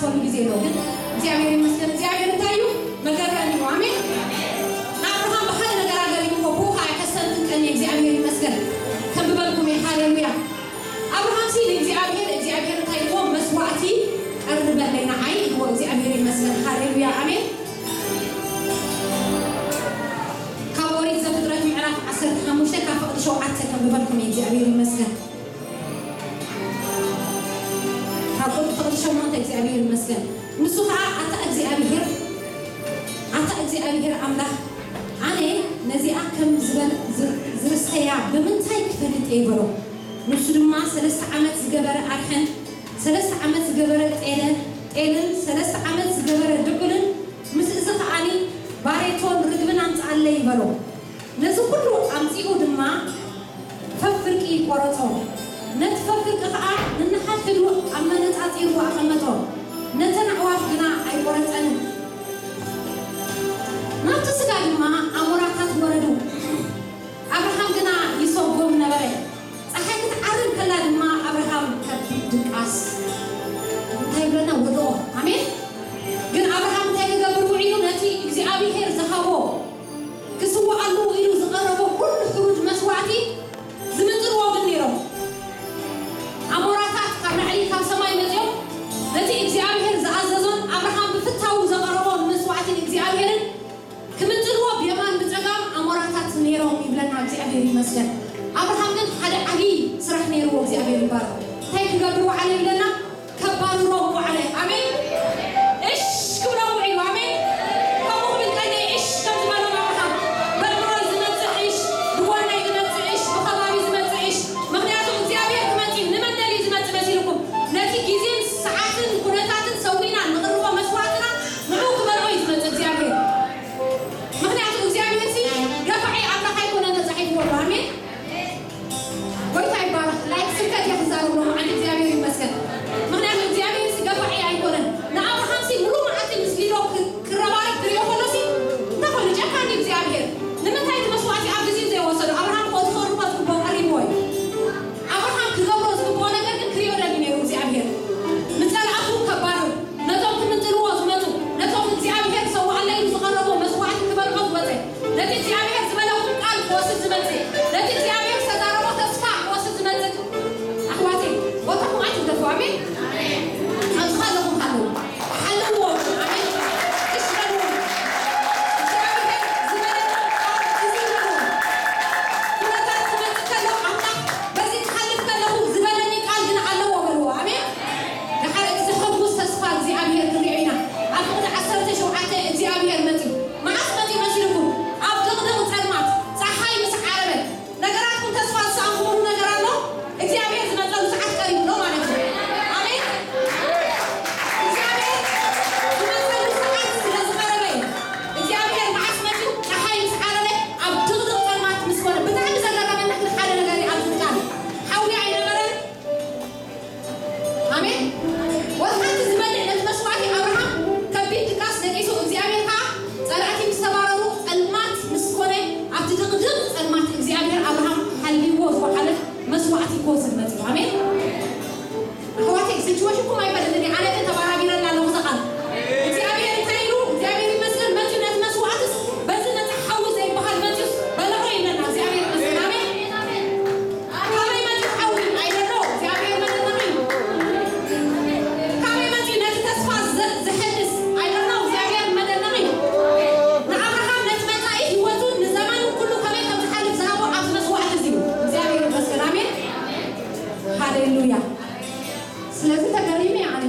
ዝሓሰሉ ግዜ ነው ግን እግዚአብሔር ይመስገን እግዚአብሔር ታዩ መገረም ነው አሜን አብርሃም በሐለ ነገር አገሪው ቦካ ከሰንት ቀን እግዚአብሔር ይመስገን ከብበልኩም ሃሌሉያ አብርሃም ሲል እግዚአብሔር ታይቶ መስዋዕቲ ቀርበለና አይ ነው እግዚአብሔር ይመስገን ሃሌሉያ አሜን ካወሪ ዘፍጥረት ምዕራፍ 15 ካፈቅድ ሸውዓተ ከብበልኩም እግዚአብሔር ይመስገን ካፈቅድ ሸውዓተ እግዚአብሔር ይመስገን ንሱኻ አታ እግዚአብሔር አምላክ አኔ ነዚኣ ከም ዝርስተያ በምንታይ ክፈልጥ ይበሎ ንሱ ድማ 3 ዓመት ዝገበረ አርሐን 3 ዓመት ዝገበረ ጤልን 3 ዓመት ዝገበረ ድቁልን ምስ ዝኸኣኒ ባሬቶን ርግብን ኣምፃለ ይበሎ ነዚ ኩሉ ኣምፂኡ ድማ ፈፍርቂ ቆረጾ ነቲ ፈፍርቂ ከዓ ንንሓትሉ ኣብ መነፃፂሩ ኣቐመጦ ነተን ኣዕዋፍ ግና ኣይቆረፀንን ናብቲ ስጋ ድማ ኣሞራታት ወረዱ አብርሃም ግና ይሰጎም ነበረ ፀሓይ ክትዓርብ ከላ ድማ አብርሃም ከድቃስ እንታይ ብለና ወዶ አሜን ግን አብርሃም እንታይ ገበሩ ኢሉ ነቲ እግዚአብሔር ዝሃቦ ክስዋዓሉ ኢሉ ዝቀረቦ ኩሉ ፍሩድ መስዋዕቲ ዝምጥርዎ ግን ነይሮም አሞራታት ካብ ላዕሊ ካብ ሰማይ መፅኦም ነቲ እግዚአብሔር ዝኣዘዞን አብርሃም ብፍታው ዘቀረቦ መስዋዕቲ እግዚአብሔርን ክምጥርዎ ብየማን ብፀጋም አሞራታት ነይሮም ይብለና እግዚአብሔር ይመስገን አብርሃም ግን ሓደ ዓቢ ስራሕ ነይርዎ እግዚአብሔር ይባርክ እንታይ ክገብሩ ዓለ ይብለና ከባድሮ ዓለ አሜን እሽ ክብረው ኢሉ አሜን ከምኡ ብልቀኔ እሽ ከም ዝበሎ አብርሃም በድሮይ ዝመፅእ እሽ ብጎናይ ዝመፅእ እሽ ብኸባቢ ዝመፅእ እሽ ምክንያቱ እግዚአብሔር ክመፂ ንመንደሊ ዝመፅእ መሲልኩም ነቲ ግዜን ሰዓትን ኩነታትን ሰዊና ንቅርቦ መስዋዕትና ንዑ ክበልዖ እዩ ዝመፅእ እግዚአብሔር ምክንያቱ እግዚአብሔር ሲ ገፋዒ አምላክ ኣይኮነን ተፃሒፍዎ አሜን ወይታ ይባረክ ላይክ ስብከት ያሕዛሩ ነው አንድ እግዚአብሔር ይመስገን ምክንያቱ እግዚአብሔር ሲገፋዒ አይኮነን ንአብርሃም ሲ ሙሉ መዓልቲ ምስሊሎ ክረባረብ ክሪኦ ከሎ ሲ እንተኮነ ጨካኒ እግዚአብሔር ንምንታይ መስዋዕቲ ኣብ ግዜ ዘይወሰዱ አብርሃም ቆጥቆርባ ዝግቦ ቀሪቦ እዩ አብርሃም ክገብሮ ዝግቦ ነገር ግን ክሪኦ ደሊ ነይሩ እግዚአብሔር ንፀላእቱ ከባድ ነቶም ክምጥልዎ ዝመፁ ነቶም እግዚአብሔር ሰዋዕላ ኢሉ ዝቐረቦ መስዋዕቲ ክበልዖ ዝወፀ ነቲ እግዚአብሔር ዝበለኩም ቃል ክወስድ ዝመፅእ ነቲ እግዚአብሔር ዝተዛረቦ ተስፋ ክወስድ ዝመፅእ ኣሕዋቴ ቦታኩም ኣይትደፉ አሜን ኣዝኻለኩም ሓለዎ አሜን እሽበሉ እግዚአብሔር ዝበለኩም ኩነታት ክመፅእ ከሎ ኣምላክ በዚ ክሓልፍ ከለኹ ዝበለኒ ቃል ግን ኣለዎ በልዎ አሜን ድሓር ግዜ ሕጉስ ተስፋ እግዚአብሔር ክሪኦ ኢና ኣብ ፍቅዲ 17 እግዚአብሔር መፅኡ መዓስ መፅኡ መሲልኩም ኣብ ድቕድቕ ፀልማት ፀሓይ ምስ ዓረበ ነገራትኩም ተስፋ ዝሰኣንኩምሉ ነገር ኣሎ እግዚአብሔር ዝመፀሉ ሰዓት ቀሪቡ ነው ማለት ነው አሜን እግዚአብሔር ዝመፀሉ ሰዓት ስለዝቀረበ እግዚአብሔር መዓስ መፅኡ ፀሓይ ምስ ዓረበ ኣብ ድቕድቕ ፀልማት ምስ ኮነ ብጣዕሚ ዘገረመና ግን ሓደ ነገር ኣብ ዝቃል ሓዊ ኣይነበረን አሜን ወልሓንቲ ዝበልዕ ነቲ መስዋዕቲ አብርሃም ከቢድ ድቃስ ደቂሱ እግዚአብሔር ከዓ ፀላእቲ ምስ ተባረሩ ፀልማት ምስ ኮነ ኣብቲ ድቕድቕ ፀልማት እግዚአብሔር አብርሃም ሓልይዎ ዝወሓለ መስዋዕቲ ክወስድ መፅኡ አሜን ኣሕዋቴ ሲቹዌሽንኩም ኣይፈለጥኒ ኣነ ግን ተባራቢረና ኣለኹ ዘቓል እግዚአብሔር እንታይ ኢሉ እግዚአብሔር ይመስገን መፅኡ ነቲ መስዋዕትስ በዚ ነቲ ሓዊ ዘይበሃል መፅኡስ በልዖ ይብለና እግዚአብሔር ይመስገን አሜን ካበይ መፅኡ ሓዊ ኣይደሎ እግዚአብሔር መደመቕ እዩ ካበይ መፅኡ ነቲ ተስፋ ዝሕድስ ኣይደሎ እግዚአብሔር መደመቕ እዩ ንአብርሃም ነቲ መፃኢ ሂወቱ ንዘመኑ ኩሉ ከመይ ከም ዝሓልፍ ዝሃቦ ኣብቲ መስዋዕቲ እዚ እዩ እግዚአብሔር ይመስገን አሜን ሃሌሉያ ስለዚህ ተገሪሜ ኣነ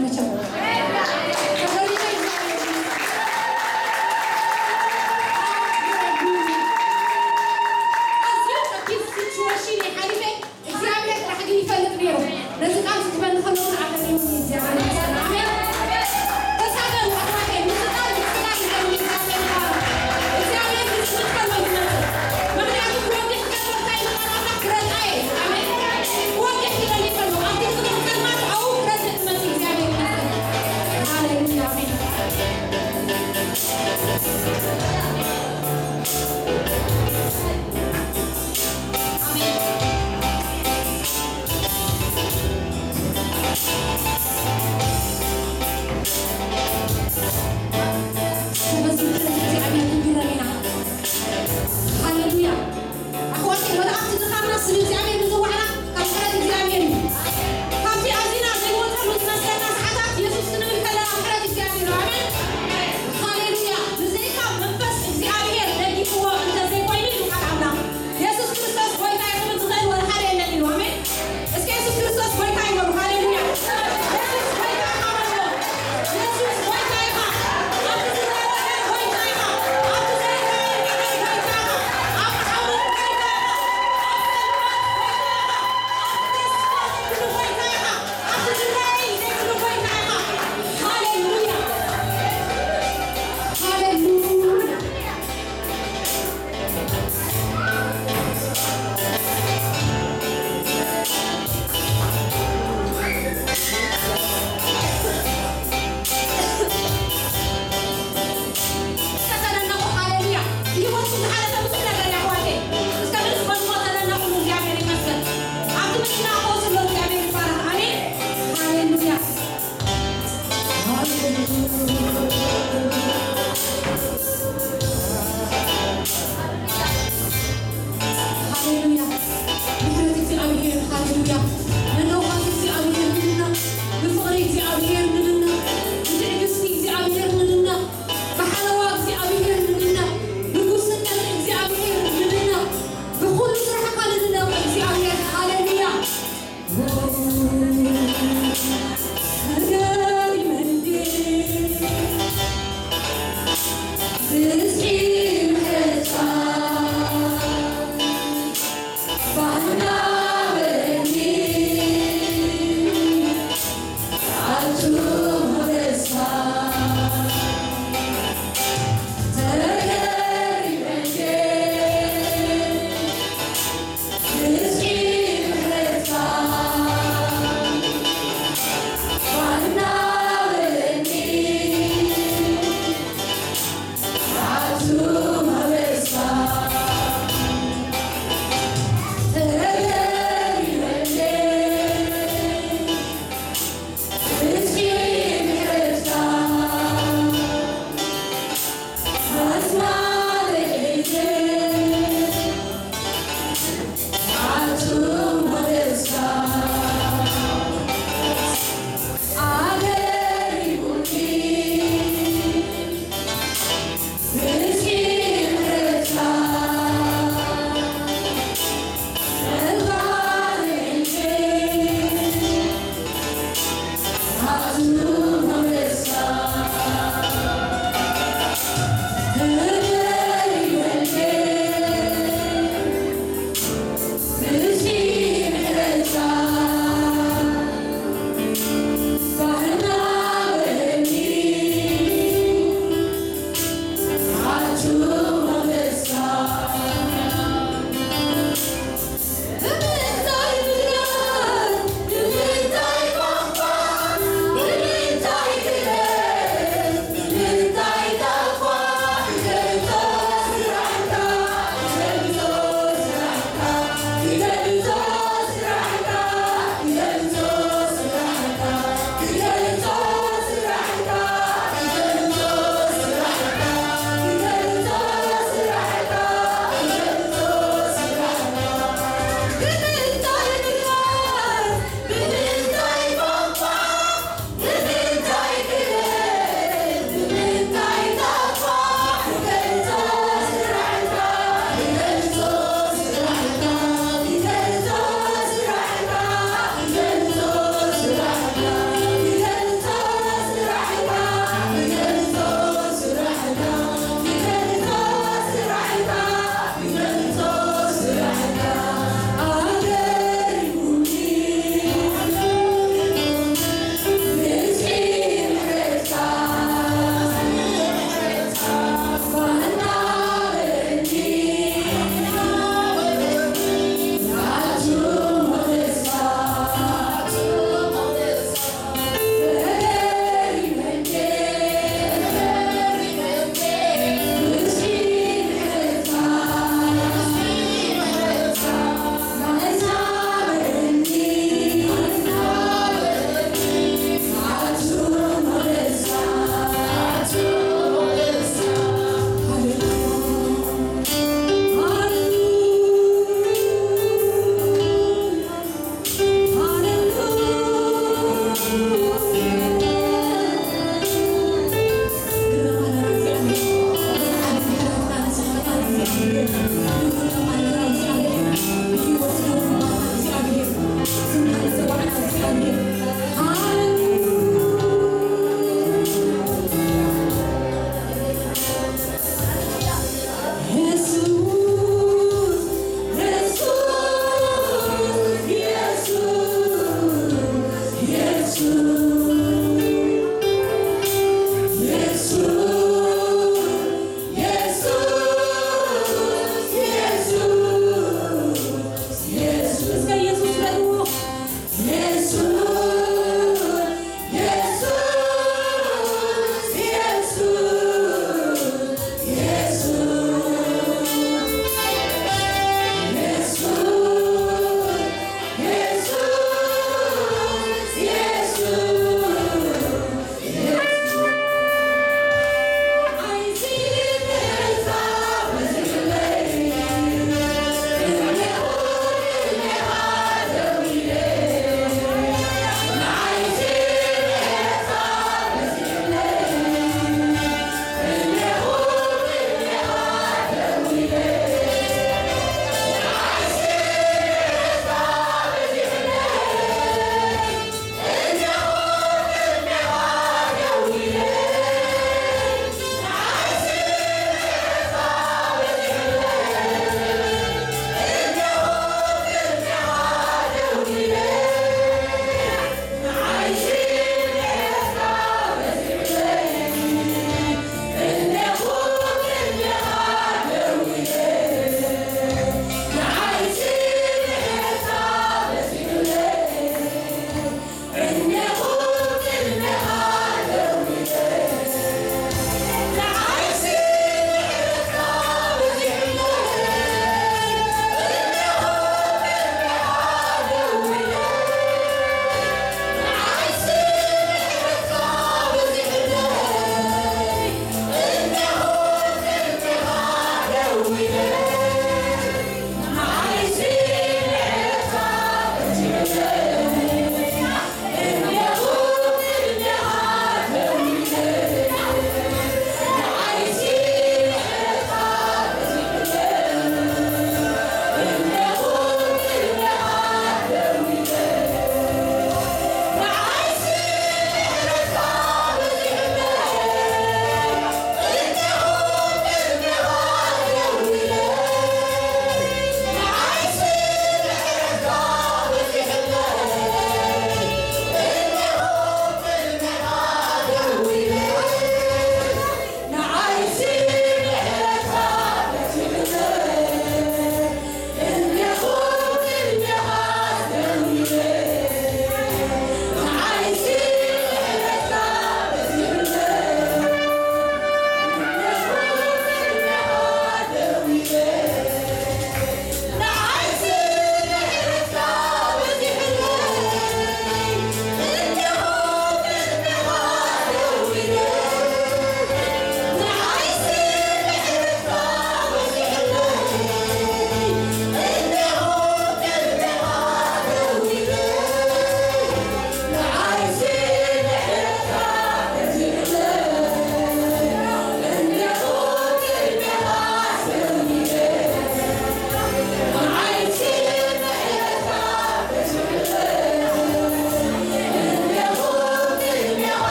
Jesus.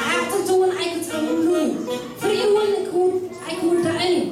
عقلتون أي كترون فريون يكون أي كون دعني